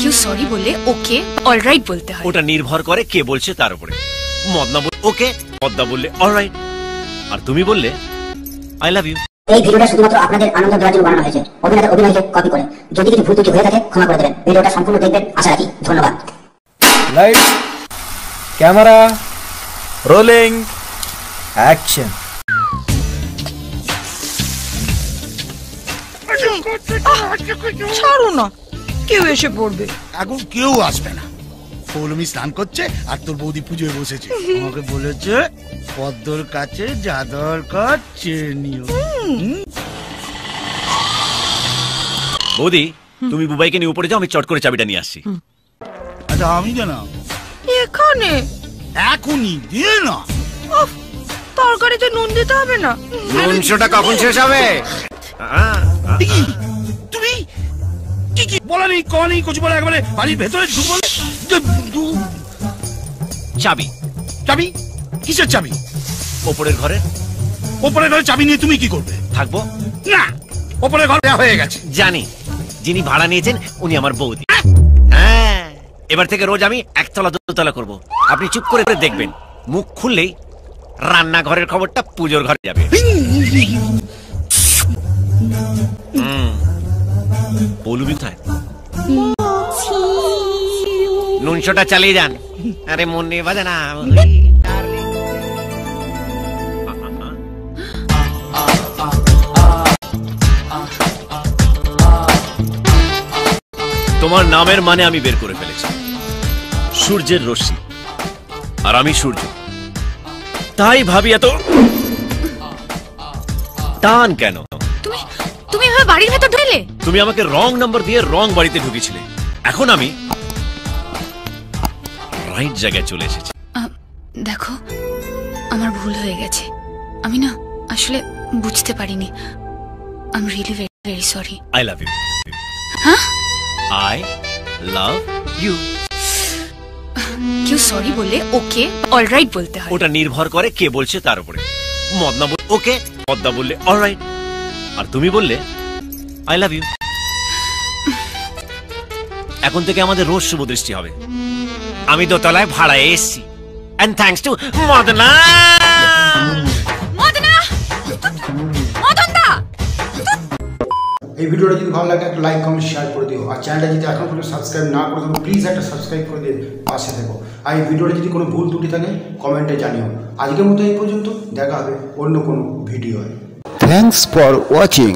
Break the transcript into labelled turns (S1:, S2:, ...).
S1: কেউ সরি বললে okay alright বলতে হয়।
S2: ওটা নির্ভর করে কে বলছে তার উপরে। মদনা বললে ওকে, পদ্মা বললে অলরাইট, আর তুমি বললে আই লাভ ইউ।
S3: এই ভিডিওটা শুধুমাত্র আপনাদের আনন্দ দেওয়ার জন্য বানানো হয়েছে, অভিনয়কে কপি করে। যদি কিছু ভুল ত্রুটি হয়ে থাকে ক্ষমা করে দেবেন। ভিডিওটা সম্পূর্ণ দেখবেন আশা রাখি। ধন্যবাদ।
S4: Light, camera, rolling, action.
S1: ছাড়ো না, কেউ এসে পড়বে।
S5: এখন কেউ আসবে না। পৌলমি স্নান করছে আর তোর বৌদি পুজোয় বসেছে। আমাকে বলেছে পদ্মর কাছে যা দরকার চেয়ে নিও।
S2: বৌদি, তুমি বুবাইকে নিয়ে উপরে যাও, আমি চট করে চাবিটা নিয়ে আসছি।
S5: আচ্ছা আমি জানা
S1: এখানে
S5: এখনই দিয়ে না।
S1: তরকারিতে নুন দিতে হবে না?
S2: নুনশোটা কখন শেষ হবে?
S5: তুমি কি কি বলা নেই, ক নেই, কিছু বলে একবারে বাড়ির ভেতরে ঢুকবো।
S2: চাবি।
S5: চাবি? কিসের চাবি?
S2: ওপরের ঘরে।
S5: ওপরের ঘরে চাবি নিয়ে তুমি কি করবে?
S2: থাকবো
S5: না, ওপরের ঘর দেওয়া হয়ে গেছে।
S2: জানি, যিনি ভাড়া নিয়েছেন উনি আমার বৌদি। হ্যাঁ, এবার থেকে রোজ আমি একতলা দোতলা করব। আপনি চুপ করে দেখবেন, মুখ খুললেই রান্নাঘরের খবরটা পুজোর ঘরে যাবে। পৌলমি কোথায়? নুনশোটা চালিয়ে যান। আরে মন নিয়ে বাজে না। তোমার নামের মানে আমি বের করে ফেলেছি, সূর্যের রশ্মি, আর আমি সূর্য। তাই ভাবি এত টান কেন?
S1: তুমি এভাবে বাড়ির ভেতর ঢুকলে?
S2: তুমি আমাকে রং নাম্বার দিয়ে রং বাড়িতে ঢুকেছিলে। এখন আমি রাইট জায়গায় চলে এসেছি।
S1: দেখো, আমার ভুল হয়ে গেছে। আমি না আসলে বুঝতে পারিনি। I am really very very sorry.
S2: I love you.
S1: হ্যাঁ,
S2: আই লাভ ইউ।
S1: কেউ সরি বললে ওকে অলরাইট বলতে হয়।
S2: ওটা নির্ভর করে কে বলছে তার উপরে। মদনা বললে ওকে, পদ্মা বললে অলরাইট, আর তুমি বললে আই লাভ ইউ। এখন থেকে আমাদের রোজ শুভ দৃষ্টি হবে। আমি দোতলায় ভাড়ায় এসেছি, এন্ড থ্যাঙ্কস টু মদনা।
S6: এই ভিডিওটা যদি ভালো লাগে একটা লাইক কমেন্ট শেয়ার করে দিও, আর চ্যানেলটা যদি এখন পর্যন্ত সাবস্ক্রাইব না করে থাকো প্লিজ একটা সাবস্ক্রাইব করে দিয়ে পাশে থেকো। আর এই ভিডিওটা যদি কোনো ভুল ত্রুটি থাকে কমেন্টে জানিও। আজকের মতো এই পর্যন্ত, দেখা হবে অন্য কোনো ভিডিও।
S7: Thanks for watching.